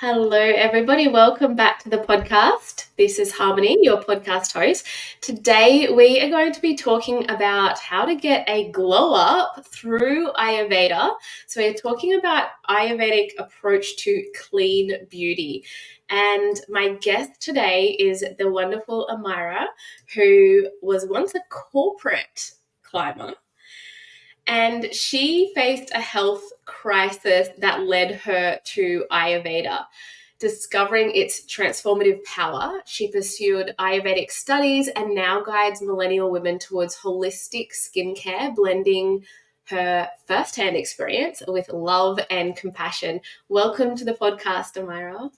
Hello, everybody. Welcome back to the podcast. This is Harmony, your podcast host. Today, we are going to be talking about how to get a glow up through Ayurveda. So, we're talking about Ayurvedic approach to clean beauty. And my guest today is the wonderful Amayra, who was once a corporate climber. And she faced a health crisis that led her to Ayurveda. Discovering its transformative power, she pursued Ayurvedic studies and now guides millennial women towards holistic skincare, blending her firsthand experience with love and compassion. Welcome to the podcast, Amayra.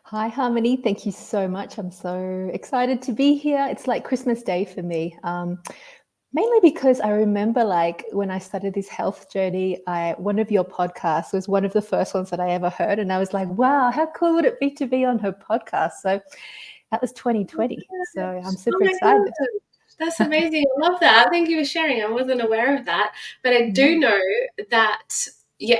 Hi, Harmony. Thank you so much. I'm so excited to be here. It's like Christmas Day for me. Mainly because I remember when I started this health journey, one of your podcasts was one of the first ones that I ever heard. And I was like, wow, how cool would it be to be on her podcast? So that was 2020. So I'm super excited. God. That's amazing. I love that. Thank you for sharing. I wasn't aware of that. But I do know that,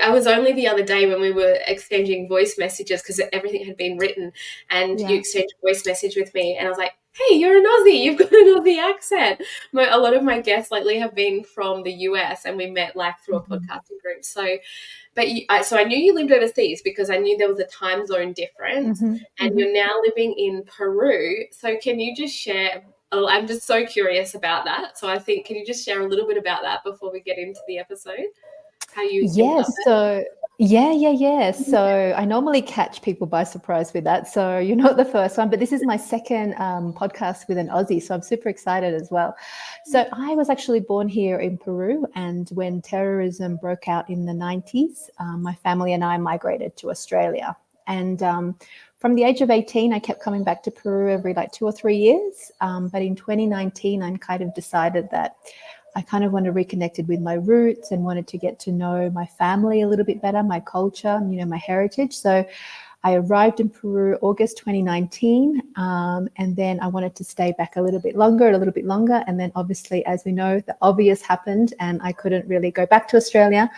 I was only the other day when we were exchanging voice messages because everything had been written and you exchanged a voice message with me. And I was like, hey, you're an Aussie. You've got an Aussie accent. A lot of my guests lately have been from the US and we met through a podcasting group. So I knew you lived overseas because I knew there was a time zone difference and you're now living in Peru. So can you just share, I'm just so curious about that. So I think, can you just share a little bit about that before we get into the episode? How you So I normally catch people by surprise with that. So you're not the first one, but this is my second podcast with an Aussie. So I'm super excited as well. So I was actually born here in Peru. And when terrorism broke out in the 90s, my family and I migrated to Australia. And from the age of 18, I kept coming back to Peru every 2 or 3 years. But in 2019, I kind of decided that I kind of wanted to reconnect with my roots and wanted to get to know my family a little bit better, my culture, my heritage. So I arrived in Peru August 2019, and then I wanted to stay back a little bit longer. And then obviously, as we know, the obvious happened and I couldn't really go back to Australia.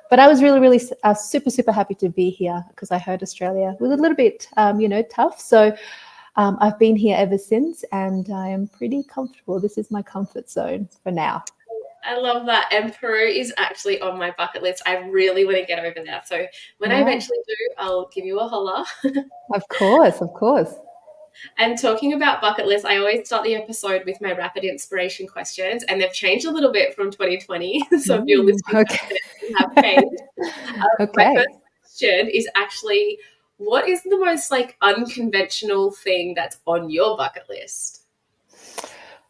But I was really super, super happy to be here because I heard Australia was a little bit, tough. So I've been here ever since and I am pretty comfortable. This is my comfort zone for now. I love that. And Peru is actually on my bucket list. I really want to get over there. So when I eventually do, I'll give you a holler. Of course. And talking about bucket lists, I always start the episode with my rapid inspiration questions, and they've changed a little bit from 2020. So if you're listening, you have changed. My first question is actually, what is the most unconventional thing that's on your bucket list?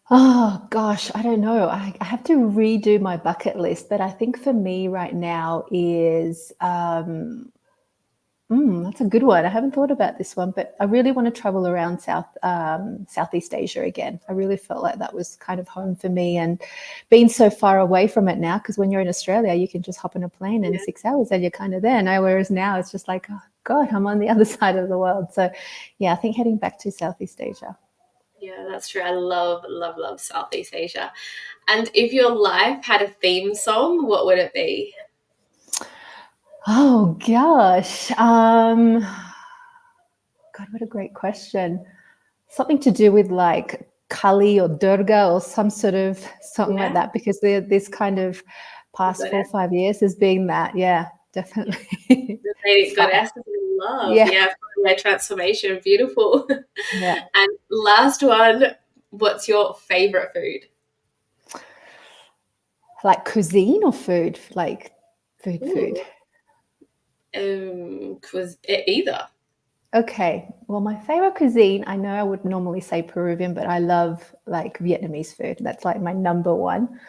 Oh gosh, I don't know. I have to redo my bucket list, but I think for me right now is that's a good one. I haven't thought about this one, but I really want to travel around Southeast Asia again. I really felt like that was kind of home for me, and being so far away from it now, because when you're in Australia, you can just hop on a plane in 6 hours and you're kind of there. Now, whereas now it's just like, oh God, I'm on the other side of the world. So yeah, I think heading back to Southeast Asia. Yeah, that's true. I love Southeast Asia. And if your life had a theme song, what would it be? Oh gosh. God, what a great question. Something to do with Kali or Durga or some sort of something like that, because this kind of past 4 or 5 years has been that. Yeah, definitely. The lady goddess of love. Yeah, transformation. Beautiful. Yeah. And last one, what's your favorite food? Like cuisine or food? Like food. Either. Okay. Well, my favorite cuisine, I know I would normally say Peruvian, but I love Vietnamese food. That's my number one.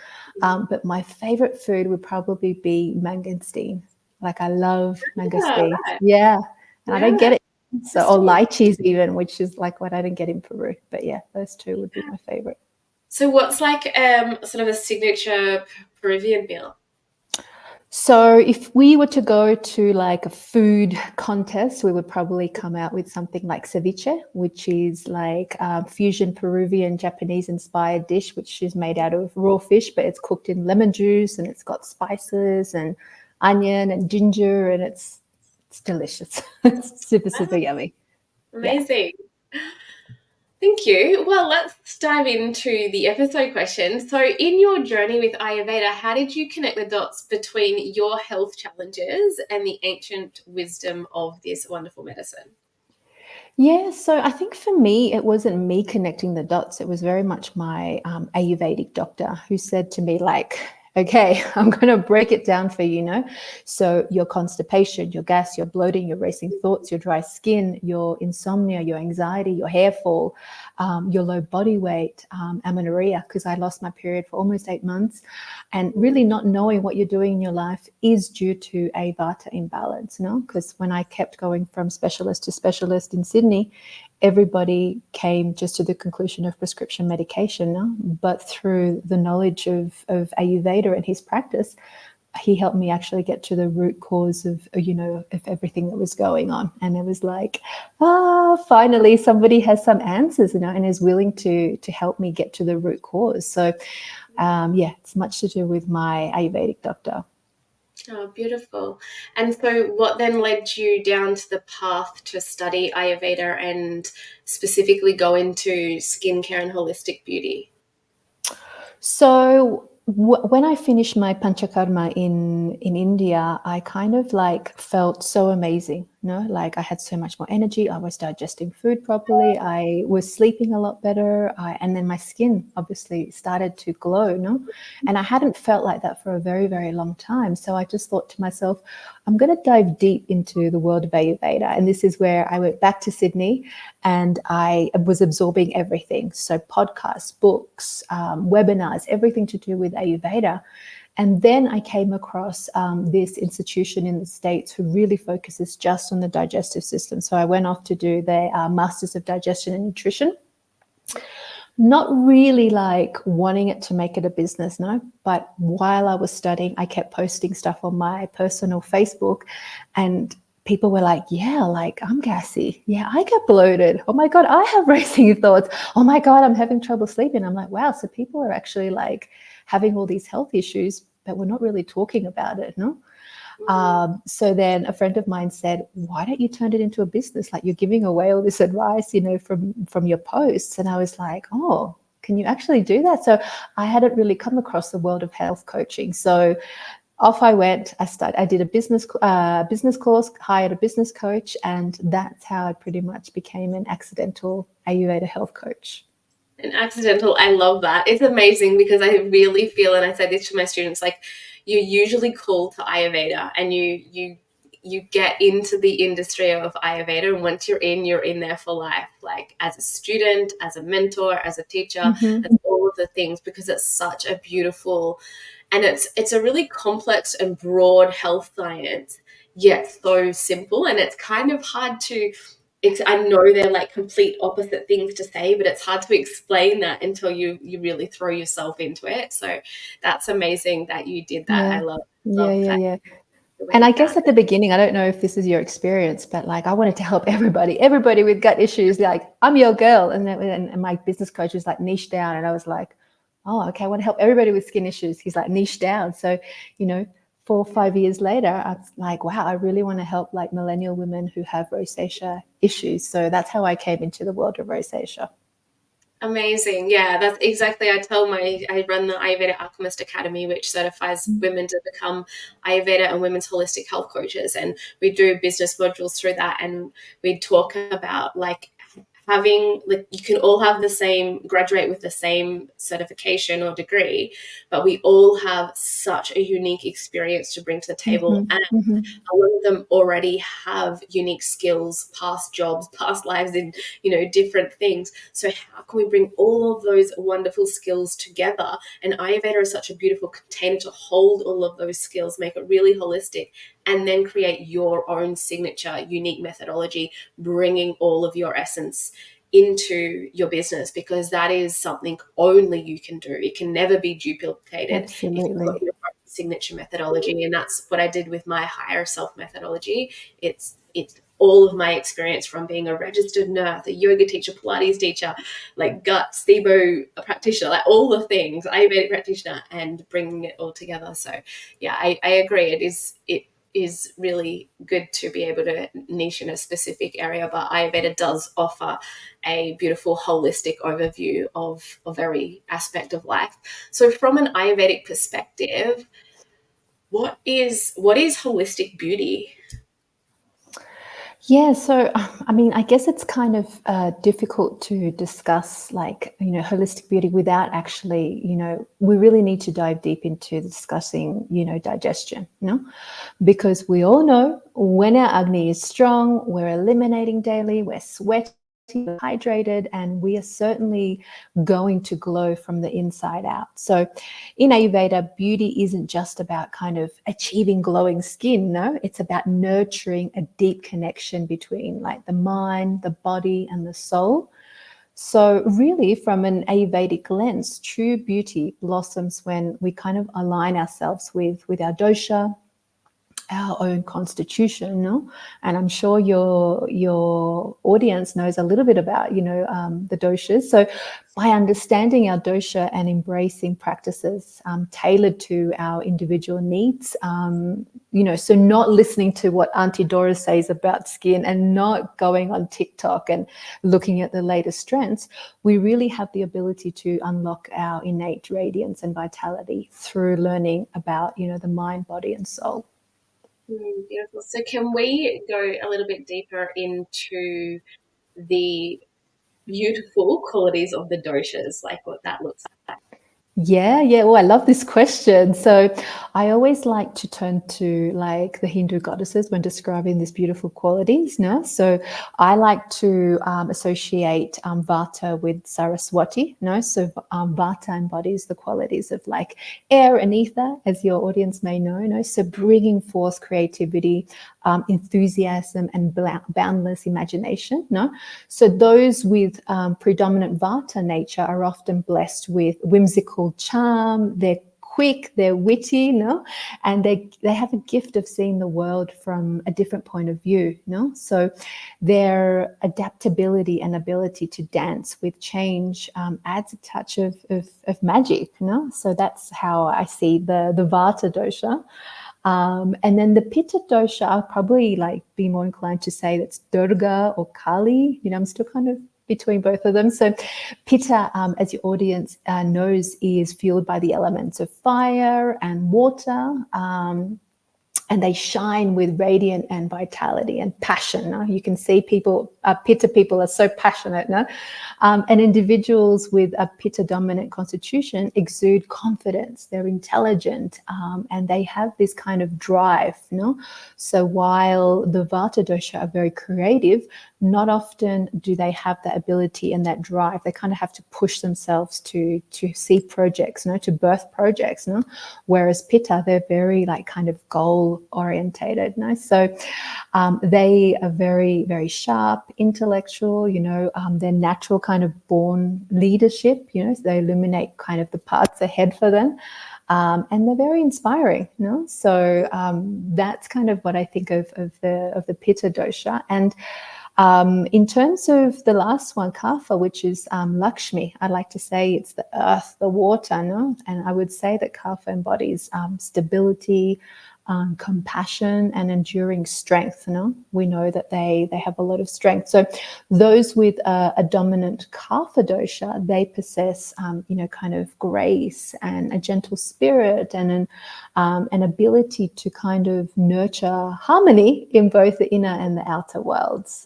But my favorite food would probably be mangosteen. I love mangosteen. Right. Yeah. And I don't get it. So, or lychees even, which is what I didn't get in Peru. But yeah, those two would be my favorite. So what's sort of a signature Peruvian meal? So if we were to go to a food contest, we would probably come out with something like ceviche, which is fusion Peruvian Japanese inspired dish, which is made out of raw fish, but it's cooked in lemon juice and it's got spices and onion and ginger, and it's It's delicious. It's super yummy. Amazing. Thank you. Well, let's dive into the episode question. So, in your journey with Ayurveda, how did you connect the dots between your health challenges and the ancient wisdom of this wonderful medicine? Yeah, so I think for me, it wasn't me connecting the dots. It was very much my Ayurvedic doctor who said to me, like, okay, I'm going to break it down for you. So your constipation, your gas, your bloating, your racing thoughts, your dry skin, your insomnia, your anxiety, your hair fall, your low body weight, amenorrhea, because I lost my period for almost 8 months. And really not knowing what you're doing in your life is due to a vata imbalance, because when I kept going from specialist to specialist in Sydney, everybody came just to the conclusion of prescription medication. No? But through the knowledge of Ayurveda and his practice, he helped me actually get to the root cause of everything that was going on. And it was like, finally somebody has some answers, and is willing to help me get to the root cause. So it's much to do with my Ayurvedic doctor. Oh, beautiful. And so what then led you down to the path to study Ayurveda and specifically go into skincare and holistic beauty? So when I finished my panchakarma in India, I kind of like felt so amazing. Like I had so much more energy. I was digesting food properly. I was sleeping a lot better. And then my skin obviously started to glow. And I hadn't felt like that for a very, very long time. So I just thought to myself, I'm going to dive deep into the world of Ayurveda. And this is where I went back to Sydney and I was absorbing everything. So podcasts, books, webinars, everything to do with Ayurveda. And then I came across this institution in the States who really focuses just on the digestive system. So I went off to do their Masters of Digestion and Nutrition. Not really like wanting it to make it a business, no. But while I was studying, I kept posting stuff on my personal Facebook and people were like, yeah, like I'm gassy. Yeah, I get bloated. Oh my God, I have racing thoughts. Oh my God, I'm having trouble sleeping. I'm like, wow, so people are actually like having all these health issues, but we're not really talking about it, no? So then a friend of mine said, why don't you turn it into a business? Like you're giving away all this advice, from your posts. And I was like, oh, can you actually do that? So I hadn't really come across the world of health coaching. So off I went. I did a business course, hired a business coach, and that's how I pretty much became an accidental Ayurveda health coach. An accidental, I love that. It's amazing because I really feel, and I say this to my students, like you're usually called to Ayurveda and you get into the industry of Ayurveda, and once you're in there for life, like as a student, as a mentor, as a teacher, as all of the things, because it's such a beautiful, and it's a really complex and broad health science, yet so simple, and it's kind of hard to I know they're like complete opposite things to say, but it's hard to explain that until you really throw yourself into it. So that's amazing that you did that. Yeah. I love that. Yeah. And I guess at the beginning, I don't know if this is your experience, but like I wanted to help everybody with gut issues. Like I'm your girl, and my business coach was like niche down, and I was like, oh, okay, I want to help everybody with skin issues. He's like niche down. So 4 or 5 years later, I was like, wow, I really want to help like millennial women who have rosacea issues. So that's how I came into the world of rosacea. Amazing. Yeah, that's exactly. I run the Ayurveda Alchemist Academy, which certifies women to become Ayurveda and women's holistic health coaches. And we do business modules through that. And we talk about like having, like, you can all have graduate with the same certification or degree, but we all have such a unique experience to bring to the table. And a lot of them already have unique skills, past jobs, past lives in, different things. So how can we bring all of those wonderful skills together? And Ayurveda is such a beautiful container to hold all of those skills, make it really holistic, and then create your own signature, unique methodology, bringing all of your essence into your business, because that is something only you can do. It can never be duplicated. Absolutely. If you've got your own signature methodology, and that's what I did with my higher self methodology. It's all of my experience from being a registered nurse, a yoga teacher, Pilates teacher, like gut, SIBO practitioner, like all the things, Ayurvedic practitioner, and bringing it all together. So yeah, I agree. It is really good to be able to niche in a specific area, but Ayurveda does offer a beautiful holistic overview of every aspect of life. So from an Ayurvedic perspective, what is holistic beauty? Yeah, so I mean, I guess it's kind of difficult to discuss like, holistic beauty without actually, we really need to dive deep into discussing, digestion, because we all know when our Agni is strong, we're eliminating daily, we're sweating, hydrated, and we are certainly going to glow from the inside out. So in Ayurveda, beauty isn't just about kind of achieving glowing skin. No, it's about nurturing a deep connection between like the mind, the body, and the soul. So really, from an Ayurvedic lens, true beauty blossoms when we kind of align ourselves with our dosha, our own constitution, no? And I'm sure your audience knows a little bit about the doshas. So by understanding our dosha and embracing practices tailored to our individual needs, so not listening to what Auntie Dora says about skin and not going on TikTok and looking at the latest trends, we really have the ability to unlock our innate radiance and vitality through learning about the mind, body, and soul. Beautiful. So can we go a little bit deeper into the beautiful qualities of the doshas, like what that looks like? Yeah, yeah. Well, I love this question. So I always like to turn to like the Hindu goddesses when describing these beautiful qualities. No? So I like to associate Vata with Saraswati. No? So Vata embodies the qualities of like air and ether, as your audience may know. No? So bringing forth creativity, enthusiasm, and boundless imagination. No? So those with predominant Vata nature are often blessed with whimsical charm. They're quick, they're witty, and they have a gift of seeing the world from a different point of view, So their adaptability and ability to dance with change adds a touch of magic, So that's how I see the Vata dosha. And then the Pitta dosha, I'll probably like be more inclined to say that's Durga or Kali. I'm still kind of between both of them. So Pitta, as your audience knows, is fueled by the elements of fire and water. And they shine with radiant and vitality and passion. No? You can see people, Pitta people are so passionate. No? And individuals with a Pitta dominant constitution exude confidence. They're intelligent and they have this kind of drive. So while the Vata dosha are very creative, not often do they have that ability and that drive. They kind of have to push themselves to see projects, to birth projects. Whereas Pitta, they're very like kind of goal orientated. So they are very, very sharp, intellectual. Their natural kind of born leadership. So they illuminate kind of the paths ahead for them. And they're very inspiring, So that's kind of what I think of the Pitta dosha. And in terms of the last one, Kapha, which is Lakshmi, I like to say it's the earth, the water, And I would say that Kapha embodies stability, compassion, and enduring strength. We know that they have a lot of strength. So those with a dominant Kapha dosha, they possess, kind of grace and a gentle spirit and an ability to kind of nurture harmony in both the inner and the outer worlds.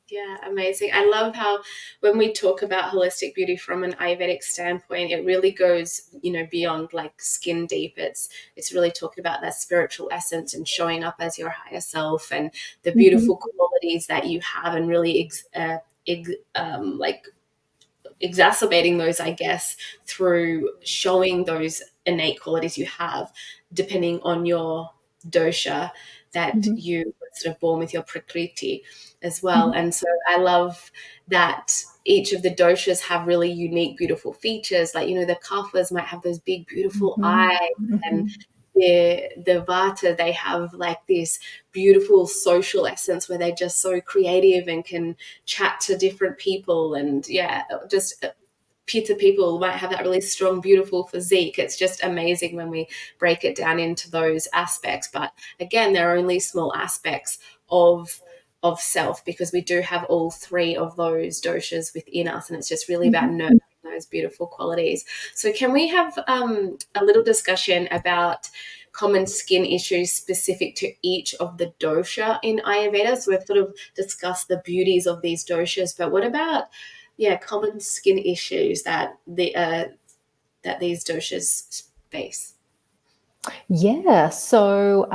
Yeah, amazing. I love how when we talk about holistic beauty from an Ayurvedic standpoint, it really goes, beyond like skin deep. It's really talking about that spiritual essence and showing up as your higher self and the beautiful qualities that you have, and really like exacerbating those, I guess, through showing those innate qualities you have, depending on your dosha that you were sort of born with, your prakriti as well. And so I love that each of the doshas have really unique, beautiful features. Like, the kaphas might have those big, beautiful eyes, and the vata, they have like this beautiful social essence where they're just so creative and can chat to different people, and yeah, just Pitta people might have that really strong, beautiful physique. It's just amazing when we break it down into those aspects. But again, they're only small aspects of self, because we do have all three of those doshas within us, and it's just really about nurturing those beautiful qualities. So can we have a little discussion about common skin issues specific to each of the dosha in Ayurveda? So we've sort of discussed the beauties of these doshas, but what about common skin issues that that these doshas face? Yeah, so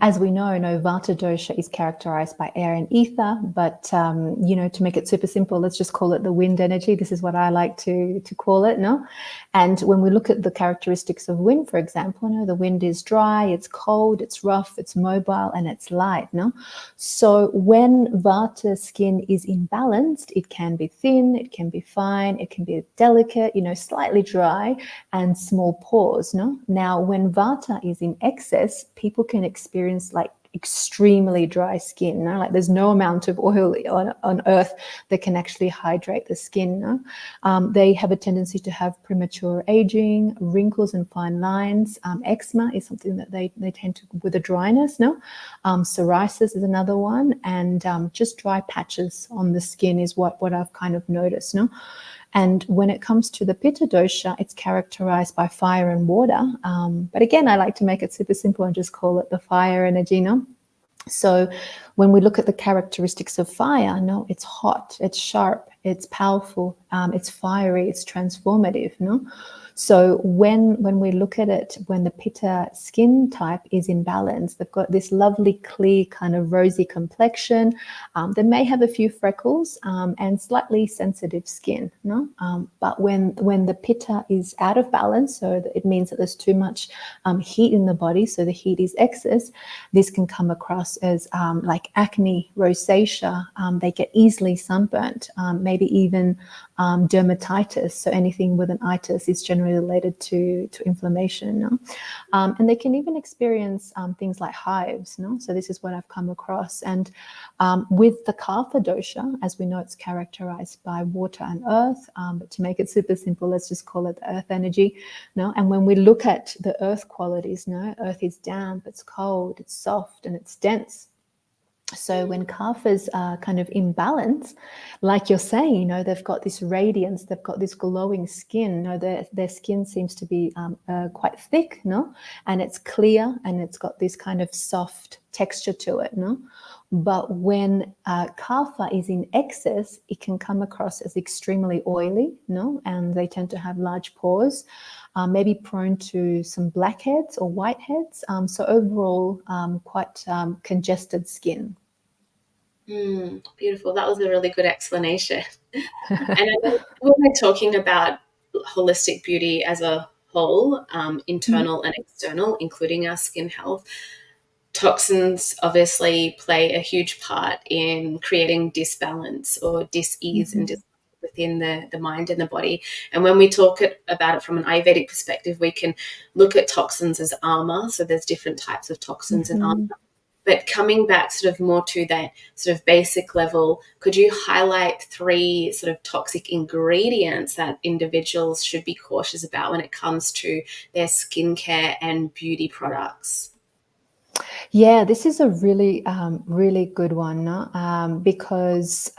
as we know, Vata dosha is characterized by air and ether, but to make it super simple, let's just call it the wind energy. This is what I like to call it, no? And when we look at the characteristics of wind, for example, the wind is dry, it's cold, it's rough, it's mobile, and it's light, no? So when Vata skin is imbalanced, it can be thin, it can be fine, it can be delicate, slightly dry, and small pores, no? Now, when Vata is in excess, people can experience like extremely dry skin. Like there's no amount of oil on earth that can actually hydrate the skin. They have a tendency to have premature aging, wrinkles and fine lines. Eczema is something that they tend to, with a dryness. Psoriasis is another one, and just dry patches on the skin is what I've kind of noticed. And when it comes to the Pitta dosha, it's characterized by fire and water. But again, I like to make it super simple and just call it the fire energy. So when we look at the characteristics of fire, it's hot, it's sharp, it's powerful, it's fiery, it's transformative. So when we look at it, when the Pitta skin type is in balance, they've got this lovely, clear, kind of rosy complexion. They may have a few freckles and slightly sensitive skin. But when the Pitta is out of balance, so it means that there's too much heat in the body, so the heat is excess, this can come across as like acne, rosacea. They get easily sunburnt, maybe even dermatitis. So anything with an itis is generally related to inflammation. And they can even experience things like hives. So this is what I've come across. And with the Kapha dosha, as we know, it's characterized by water and earth. But to make it super simple, let's just call it the earth energy. And when we look at the earth qualities, earth is damp, it's cold, it's soft, and it's dense. So when kaphas are kind of in balance, like you're saying, they've got this radiance, they've got this glowing skin. Their skin seems to be quite thick, and it's clear, and it's got this kind of soft texture to it, But when kapha is in excess, it can come across as extremely oily, and they tend to have large pores, maybe prone to some blackheads or whiteheads. So overall, quite congested skin. Beautiful. That was a really good explanation. And I know when we're talking about holistic beauty as a whole, internal and external, including our skin health, toxins obviously play a huge part in creating disbalance or dis-ease and within the mind and the body. And when we talk about it from an Ayurvedic perspective, we can look at toxins as armor. So there's different types of toxins and armor. But coming back sort of more to that sort of basic level, could you highlight 3 sort of toxic ingredients that individuals should be cautious about when it comes to their skincare and beauty products? Yeah, this is a really, really good one, because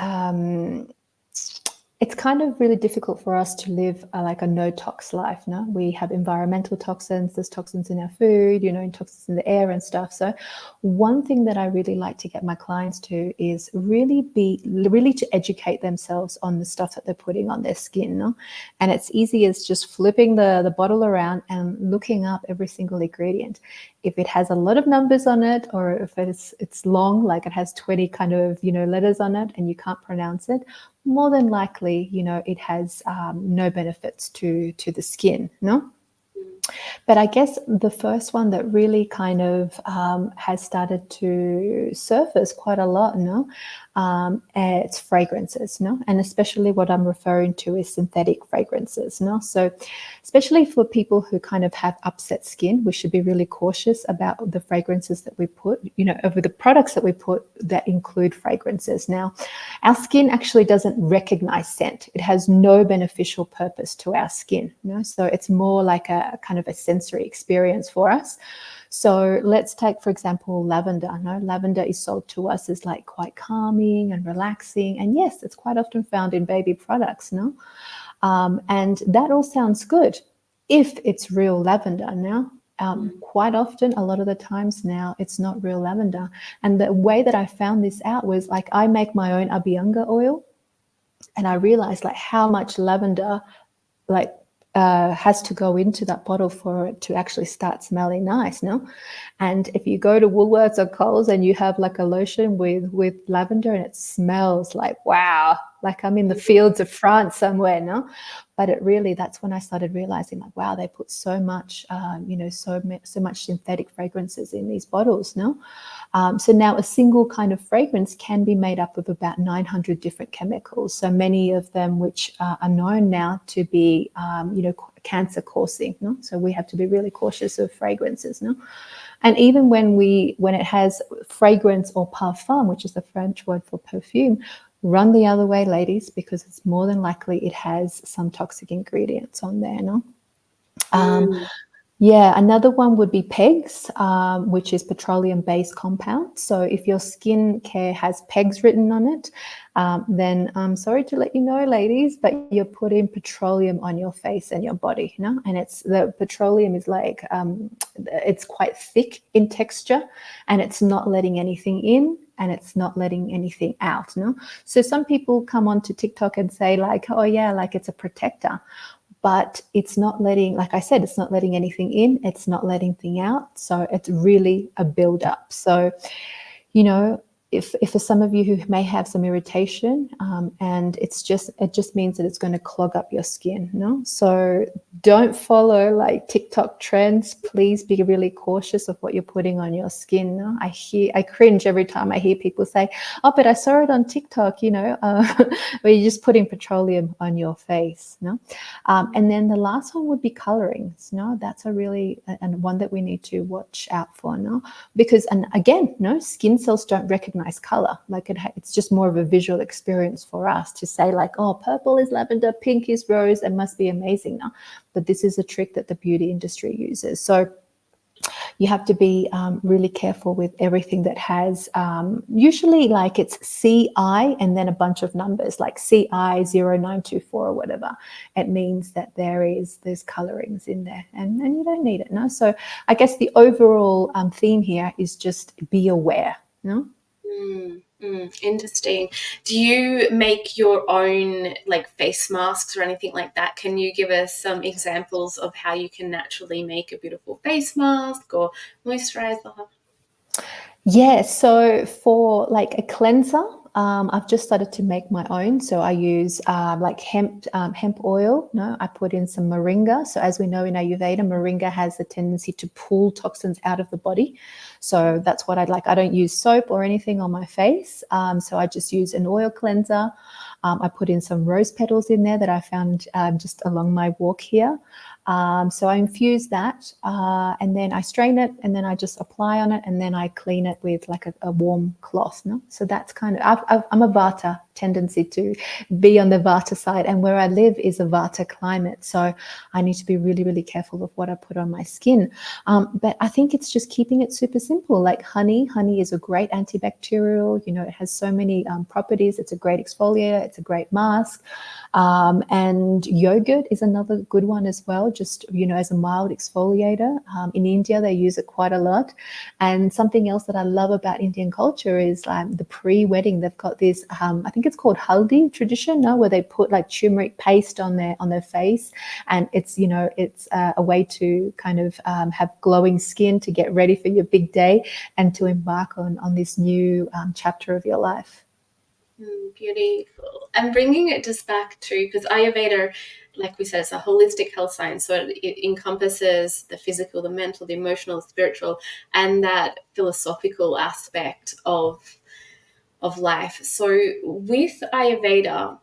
it's kind of really difficult for us to live like a no-tox life. We have environmental toxins, there's toxins in our food, and toxins in the air and stuff. So one thing that I really like to get my clients to is really to educate themselves on the stuff that they're putting on their skin. And it's easy as just flipping the bottle around and looking up every single ingredient. If it has a lot of numbers on it, or if it's long, like it has 20 kind of letters on it and you can't pronounce it, more than likely it has no benefits to the skin. But I guess the first one that really kind of has started to surface quite a lot, no, it's fragrances, no, and especially what I'm referring to is synthetic fragrances, no. So, especially for people who kind of have upset skin, we should be really cautious about the fragrances that we put, you know, over the products that we put that include fragrances. Now, our skin actually doesn't recognize scent; it has no beneficial purpose to our skin, you know. So it's more like a kind of a sensory experience for us. So let's take, for example, lavender. No, lavender is sold to us as like quite calming and relaxing, and yes, it's quite often found in baby products. No, and that all sounds good if it's real lavender. Now, quite often, a lot of the times now, it's not real lavender. And the way that I found this out was like I make my own abhyanga oil, and I realized like how much lavender like has to go into that bottle for it to actually start smelling nice, no? And if you go to Woolworths or Coles and you have like a lotion with lavender and it smells like wow, like I'm in the fields of France somewhere, no? But it really, that's when I started realizing like wow, they put so much, so much synthetic fragrances in these bottles, no? So now a single kind of fragrance can be made up of about 900 different chemicals. So many of them which are known now to be, cancer causing. No? So we have to be really cautious of fragrances. No? And even when it has fragrance or parfum, which is the French word for perfume, run the other way, ladies, because it's more than likely it has some toxic ingredients on there. No. Yeah, another one would be PEGs, which is petroleum-based compounds. So if your skincare has PEGs written on it, then I'm sorry to let you know, ladies, but you're putting petroleum on your face and your body, you know? And it's the petroleum is like it's quite thick in texture, and it's not letting anything in, and it's not letting anything out, no? So some people come onto TikTok and say like, oh yeah, like it's a protector. But it's not letting, like I said, it's not letting anything in, it's not letting anything out. So it's really a build-up. So, you know, if for some of you who may have some irritation, and it just means that it's going to clog up your skin, no? So don't follow like TikTok trends. Please be really cautious of what you're putting on your skin. No? I cringe every time I hear people say, "Oh, but I saw it on TikTok," where you're just putting petroleum on your face, no? And then the last one would be colorings. No, that's a really and one that we need to watch out for, no, because and again, no, skin cells don't recognize color. Like it's just more of a visual experience for us to say like, oh, purple is lavender, pink is rose, it must be amazing now. But this is a trick that the beauty industry uses. So you have to be really careful with everything that has usually like it's CI and then a bunch of numbers like CI 0924 or whatever. It means that there's colorings in there and you don't need it. No. So I guess the overall theme here is just be aware. No. Interesting. Do you make your own like face masks or anything like that? Can you give us some examples of how you can naturally make a beautiful face mask or moisturizer? Yeah, so for like a cleanser, I've just started to make my own. So I use like hemp oil. No, I put in some moringa. So as we know in Ayurveda, moringa has a tendency to pull toxins out of the body. So that's what I'd like. I don't use soap or anything on my face. So I just use an oil cleanser. I put in some rose petals in there that I found just along my walk here. So I infuse that and then I strain it and then I just apply on it and then I clean it with like a warm cloth. No? So that's kind of, I'm a Vata tendency to be on the Vata side, and where I live is a Vata climate. So I need to be really, really careful of what I put on my skin. But I think it's just keeping it super simple. Like honey is a great antibacterial, you know, it has so many properties. It's a great exfoliator, it's a great mask. And yogurt is another good one as well, just, you know, as a mild exfoliator. In India, they use it quite a lot. And something else that I love about Indian culture is the pre-wedding. They've got this, I think it's called haldi tradition, no, where they put like turmeric paste on their face. And it's, you know, it's a way to kind of have glowing skin to get ready for your big day and to embark on this new chapter of your life. Beautiful. And bringing it just back to, because Ayurveda like we said, it's a holistic health science. So it encompasses the physical, the mental, the emotional, the spiritual, and that philosophical aspect of life. So with Ayurveda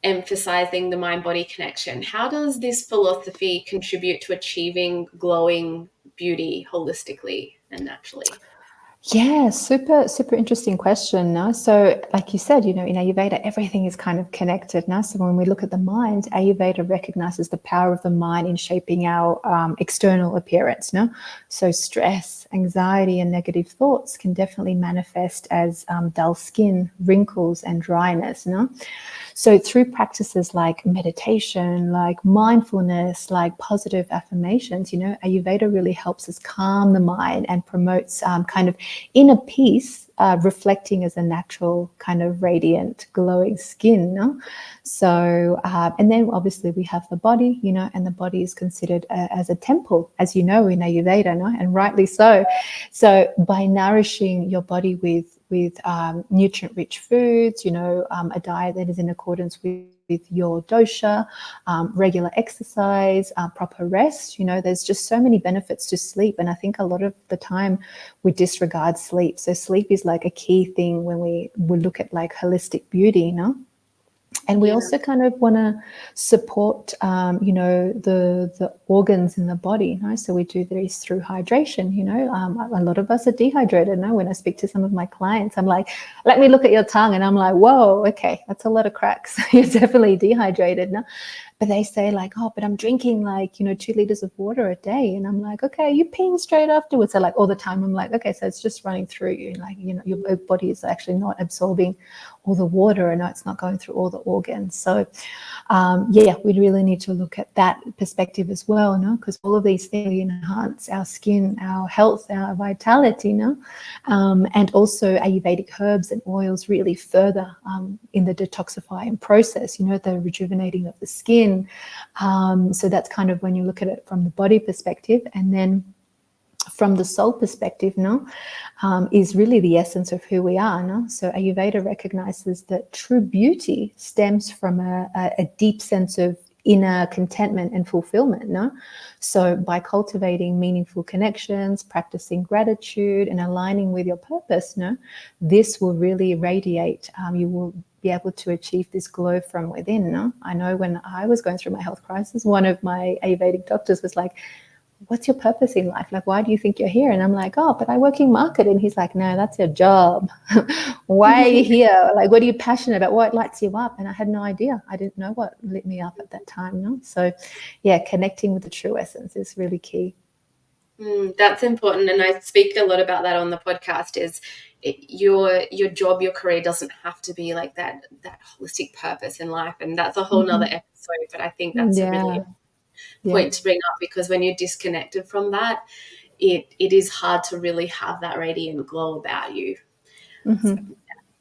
emphasizing the mind-body connection, how does this philosophy contribute to achieving glowing beauty holistically and naturally? Yeah, super interesting question. No? So, like you said, in Ayurveda, everything is kind of connected. Now, so when we look at the mind, Ayurveda recognizes the power of the mind in shaping our external appearance. No, so stress, anxiety, and negative thoughts can definitely manifest as dull skin, wrinkles, and dryness. No, so through practices like meditation, like mindfulness, like positive affirmations, Ayurveda really helps us calm the mind and promotes kind of inner peace, reflecting as a natural kind of radiant, glowing skin. No? So, and then obviously we have the body, and the body is considered as a temple, as you know, in Ayurveda, no? And rightly so. So by nourishing your body with nutrient-rich foods, a diet that is in accordance with your dosha, regular exercise, proper rest, there's just so many benefits to sleep. And I think a lot of the time we disregard sleep. So sleep is like a key thing when we look at like holistic beauty, And we also kind of want to support, the organs in the body. So we do this through hydration. A lot of us are dehydrated. When I speak to some of my clients, I'm like, "Let me look at your tongue," and I'm like, "Whoa, okay, that's a lot of cracks. You're definitely dehydrated." But they say like, "Oh, but I'm drinking like 2 liters of water a day," and I'm like, "Okay, you peeing straight afterwards?" So like all the time, I'm like, "Okay, so it's just running through you. Like your body is actually not absorbing all the water, and it's not going through all the organs." So we really need to look at that perspective as well, because all of these things enhance our skin, our health, our vitality, and also Ayurvedic herbs and oils really further in the detoxifying process, the rejuvenating of the skin. So that's kind of when you look at it from the body perspective. And then from the soul perspective, is really the essence of who we are. So Ayurveda recognizes that true beauty stems from a deep sense of inner contentment and fulfillment. So by cultivating meaningful connections, practicing gratitude, and aligning with your purpose, this will really radiate. You will be able to achieve this glow from within. I know when I was going through my health crisis, one of my Ayurvedic doctors was like, "What's your purpose in life? Like, why do you think you're here?" And I'm like, "Oh, but I work in marketing." He's like, "No, that's your job. Why are you here? Like, what are you passionate about? What lights you up?" And I had no idea. I didn't know what lit me up at that time. So yeah, connecting with the true essence is really key. That's important, and I speak a lot about that on the podcast. Your job, your career doesn't have to be like that holistic purpose in life, and that's a whole nother episode. But I think that's a really point to bring up, because when you're disconnected from that, it is hard to really have that radiant glow about you. So,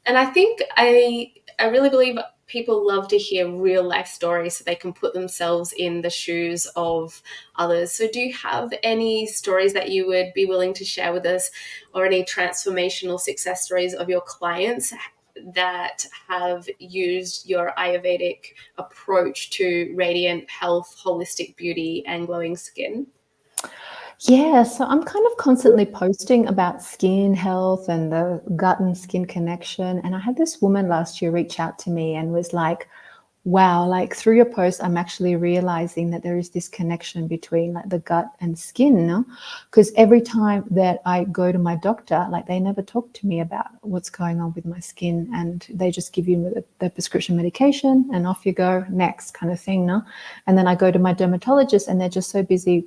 and I think I really believe people love to hear real life stories so they can put themselves in the shoes of others. So do you have any stories that you would be willing to share with us, or any transformational success stories of your clients that have used your Ayurvedic approach to radiant health, holistic beauty, and glowing skin? Yeah, so I'm kind of constantly posting about skin health and the gut and skin connection. And I had this woman last year reach out to me and was like, "Wow, like through your post, I'm actually realizing that there is this connection between like the gut and skin, Because every time that I go to my doctor, like they never talk to me about what's going on with my skin, and they just give you the prescription medication and off you go, next kind of thing, no? And then I go to my dermatologist and they're just so busy,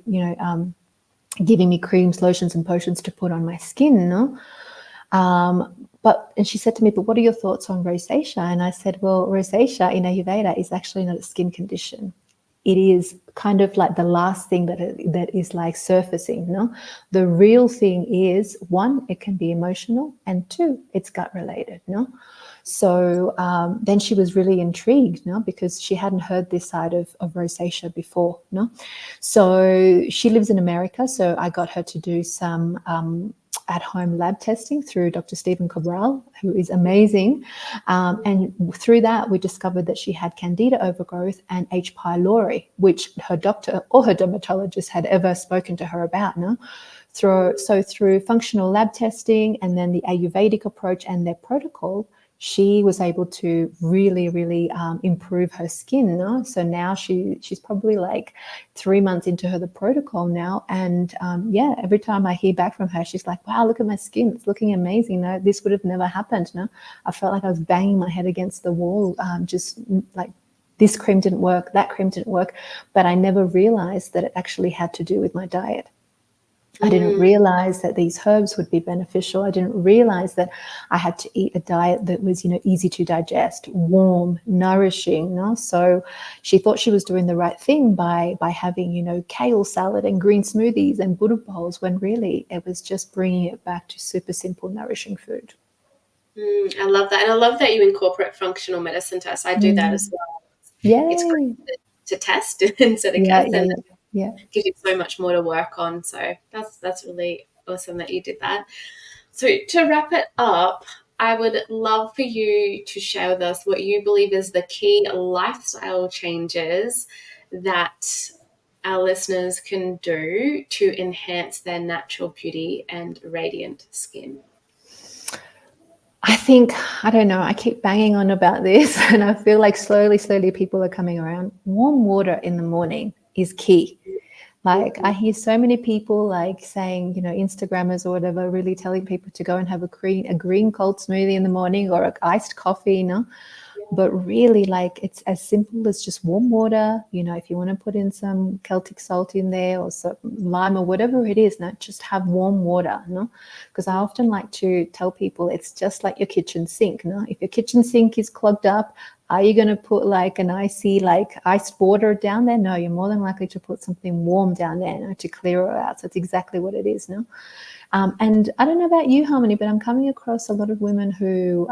giving me creams, lotions, and potions to put on my skin, And she said to me, "But what are your thoughts on rosacea?" And I said, "Well, rosacea in Ayurveda is actually not a skin condition. It is kind of like the last thing that is like surfacing. The real thing is, one, it can be emotional, and two, it's gut related. So then she was really intrigued, because she hadn't heard this side of rosacea before. So she lives in America, so I got her to do some at-home lab testing through Dr. Stephen Cabral, who is amazing. And through that, we discovered that she had candida overgrowth and H. pylori, which her doctor or her dermatologist had ever spoken to her about. No? Through functional lab testing and then the Ayurvedic approach and their protocol, she was able to really, really improve her skin. No? So now she's probably like 3 months into the protocol now. And every time I hear back from her, she's like, wow, look at my skin. It's looking amazing. No, this would have never happened. No, I felt like I was banging my head against the wall, just like this cream didn't work, that cream didn't work. But I never realized that it actually had to do with my diet. I didn't realize that these herbs would be beneficial. I didn't realize that I had to eat a diet that was, easy to digest, warm, nourishing. No? So she thought she was doing the right thing by having, kale salad and green smoothies and Buddha bowls, when really it was just bringing it back to super simple, nourishing food. I love that. And I love that you incorporate functional medicine tests. I do that as well. Yay. It's great to test instead of guess. Yeah. Gives you so much more to work on. So that's really awesome that you did that. So to wrap it up, I would love for you to share with us what you believe is the key lifestyle changes that our listeners can do to enhance their natural beauty and radiant skin. I think, I don't know, I keep banging on about this and I feel like slowly people are coming around. Warm water in the morning is key. Like I hear so many people like saying, Instagrammers or whatever, really telling people to go and have a green cold smoothie in the morning or an iced coffee, But really, like, it's as simple as just warm water. If you want to put in some Celtic salt in there or some lime or whatever it is, just have warm water, Because I often like to tell people it's just like your kitchen sink, If your kitchen sink is clogged up, are you going to put like an iced water down there? No, you're more than likely to put something warm down there to clear it out. So it's exactly what it is, And I don't know about you, Harmony, but I'm coming across a lot of women who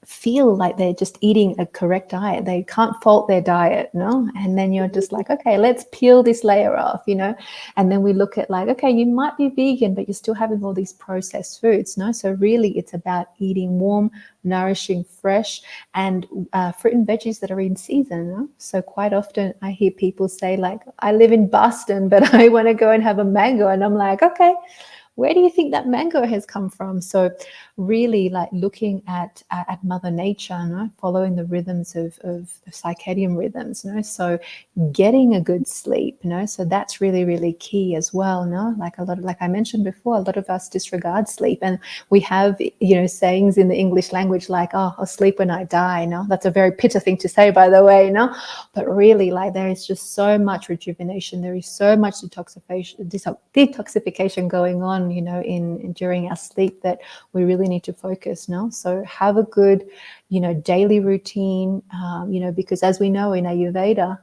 feel like they're just eating a correct diet. They can't fault their diet, And then you're just like, okay, let's peel this layer off, And then we look at like, okay, you might be vegan, but you're still having all these processed foods, So really it's about eating warm, nourishing, fresh, and fruit and veggies that are in season. So quite often I hear people say like, I live in Boston, but I want to go and have a mango. And I'm like, okay, where do you think that mango has come from? So really like looking at Mother Nature, following the rhythms of the circadian rhythms, So getting a good sleep, So that's really, really key as well, Like I mentioned before, a lot of us disregard sleep, and we have, sayings in the English language like, oh, I'll sleep when I die, That's a very bitter thing to say, by the way, But really, like, there is just so much rejuvenation. There is so much detoxification going on, during our sleep, that we really need to focus. So have a good, daily routine, because as we know in Ayurveda,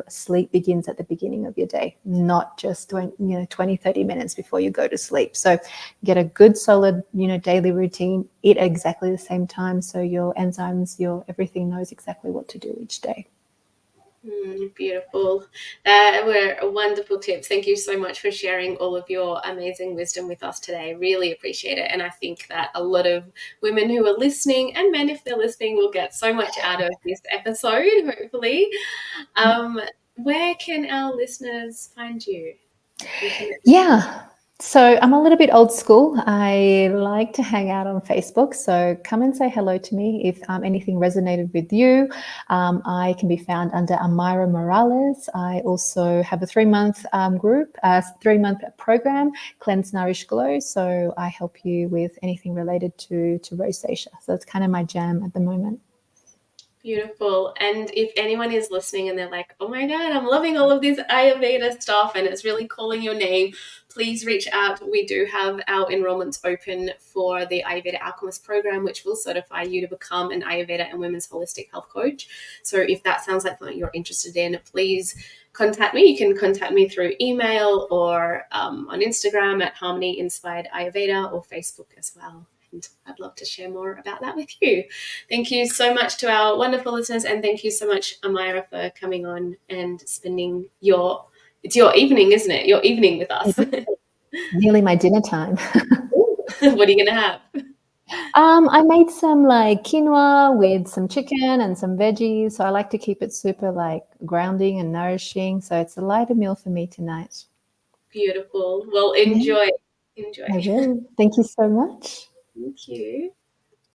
sleep begins at the beginning of your day, not just 20-30 minutes before you go to sleep. So get a good solid, daily routine, eat at exactly the same time, so your enzymes, your everything knows exactly what to do each day. Beautiful. That were wonderful tips. Thank you so much for sharing all of your amazing wisdom with us today. Really appreciate it. And I think that a lot of women who are listening, and men if they're listening, will get so much out of this episode, hopefully. Where can our listeners find you? Yeah. So I'm a little bit old school. I like to hang out on Facebook. So come and say hello to me if anything resonated with you. I can be found under Amayra Morales. I also have a 3-month group, a 3-month program, Cleanse, Nourish, Glow. So I help you with anything related to rosacea. So it's kind of my jam at the moment. Beautiful. And if anyone is listening and they're like, oh my God, I'm loving all of this Ayurveda stuff and it's really calling your name, please reach out. We do have our enrollments open for the Ayurveda Alchemist program, which will certify you to become an Ayurveda and women's holistic health coach. So if that sounds like something you're interested in, please contact me. You can contact me through email or on Instagram at Harmony Inspired Ayurveda, or Facebook as well. And I'd love to share more about that with you. Thank you so much to our wonderful listeners, and thank you so much, Amayra, for coming on and spending it's your evening, isn't it? Your evening with us. Nearly my dinner time. What are you gonna have? I made some like quinoa with some chicken and some veggies. So I like to keep it super like grounding and nourishing. So it's a lighter meal for me tonight. Beautiful. Well, Yeah, enjoy. I Enjoy. will. Thank you so much. Thank you.